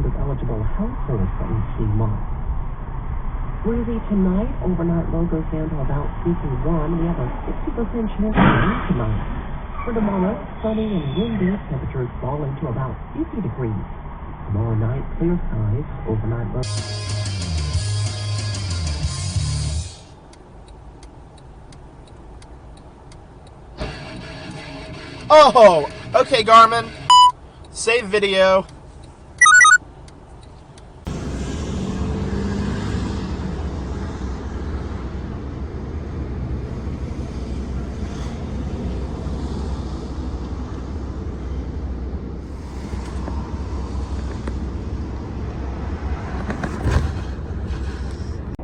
with eligible households for 18 months. Breezy tonight, overnight low goes down to about 51. We have a 60% chance of rain tonight. For tomorrow, sunny and windy, temperatures falling to about 50 degrees. Tomorrow night, clear skies, overnight low. Oh, okay, Garmin. Save video.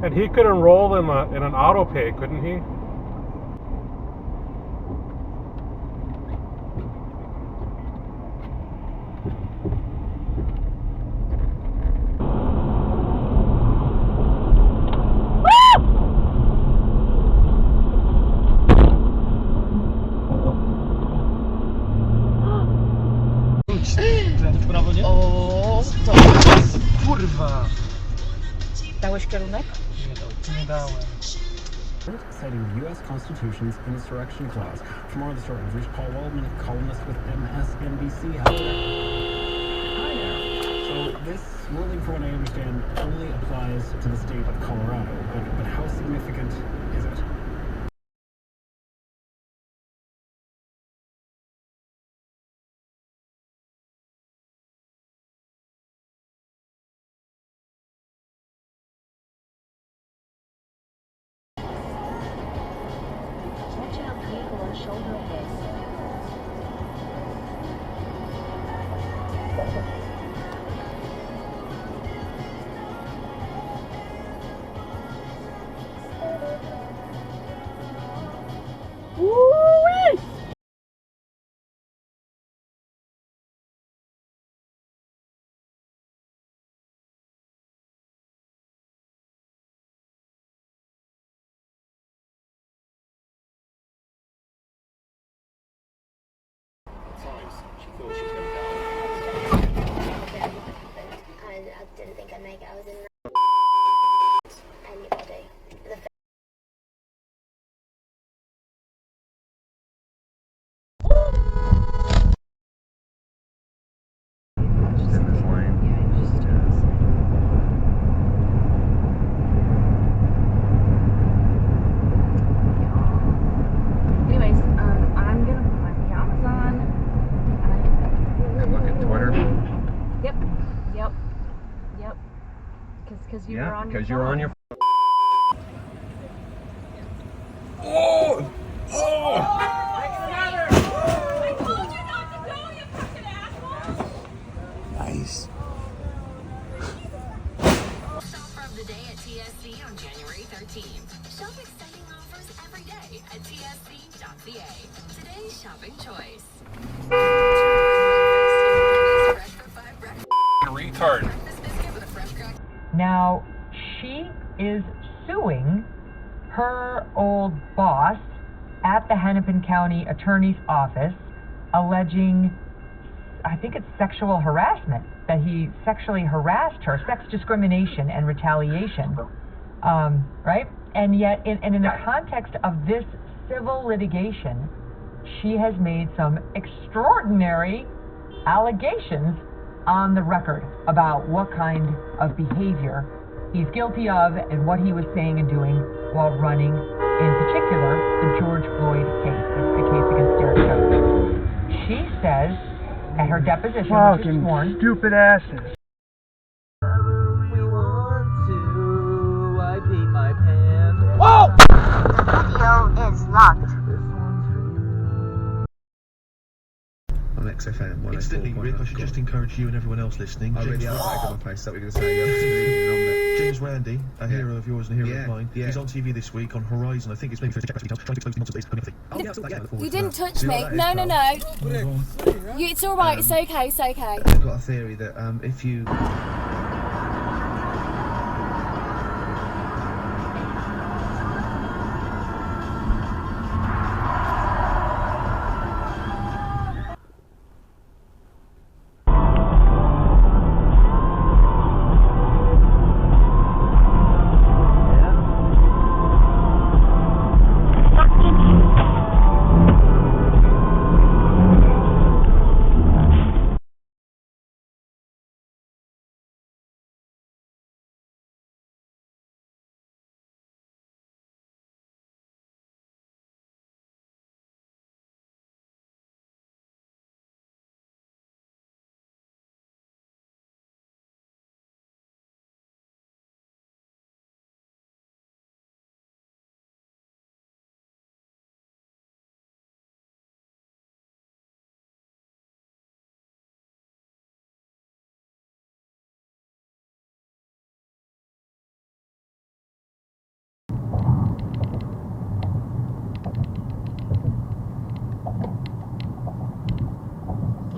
And he could enroll in an auto pay, couldn't he? O, to kurwa. Dałeś kierunek? Nie dałem. Citing the U.S. Constitution's Insurrection Clause. For more of the story, we've reached Paul Waldman, columnist with MSNBC. Hi there. So this ruling, from what I understand, only applies to the state of Colorado. But how significant is it? Watch out, vehicle on shoulder ahead. Woo-wee! I didn't think I'd make it. I was in anybody. Anyways, I'm gonna put my pajamas on. And look at Twitter. Yep. Because you were on your because you're on your. Nice. Shopper of the day at TSC on January 13th. Shop exciting offers every day at tsc.ca. Today's shopping choice. Retard. Now, she is suing her old boss at the Hennepin County Attorney's Office, alleging, I think it's sexual harassment, that he sexually harassed her, sex discrimination and retaliation, right? And yet, in the context of this civil litigation, she has made some extraordinary allegations on the record about what kind of behavior he's guilty of and what he was saying and doing while running, in particular, the George Floyd case. It's the case against Derek Chauvin. She says at her deposition, which is sworn, Stupid asses. We want to. I beat my pants. Whoa! The video is locked. On XFM. Incidentally, Rick, I should just encourage you and everyone else listening. I really have back on my face. That we're going to say. James Randi, a hero of yours and a hero of mine. Yeah. He's on TV this week on Horizon. I think it's maybe for check details. Trying to expose the nonsense that is coming up. You didn't touch me. No. It's all right. It's okay. It's okay. I've got a theory that if you.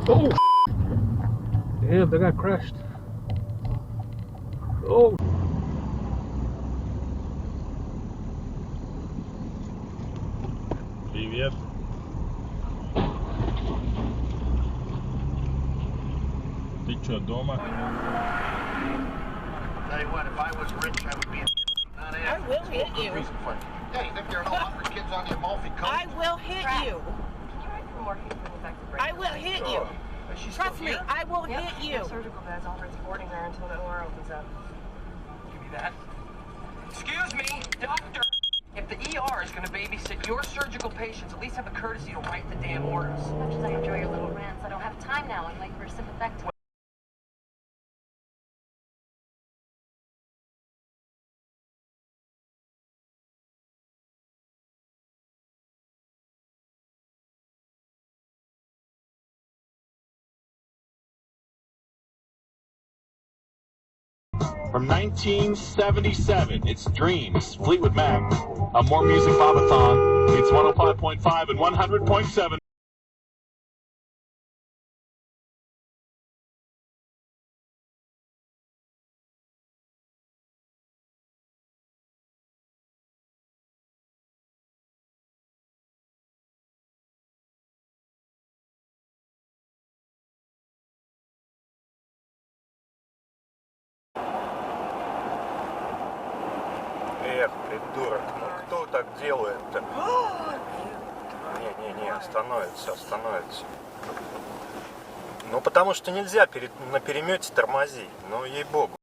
Oh! Damn, they got crashed. Oh! Привет. Ты чё, дома? Tell you what, if I was rich, I would be in not I will hit you. Hey, think there are no hungry kids on the Amalfi Coast? I will hit you. Can you write for morphine for defective brain? I will hit you. Is she Trust still me, here? I will Yep. hit you. Surgical beds offered boarding there until the OR opens up. Give me that. Excuse me, doctor. If the ER is going to babysit your surgical patients, at least have the courtesy to write the damn orders. As much as I enjoy your little rants, I don't have time now. I'm like for sympathetic. From 1977, it's Dreams, Fleetwood Mac. A More Music Bobathon. It's 105.5 and 100.7. Эх, придурок, ну кто так делает-то? Не, остановится. Ну потому что нельзя на перемете тормозить, ну ей-богу.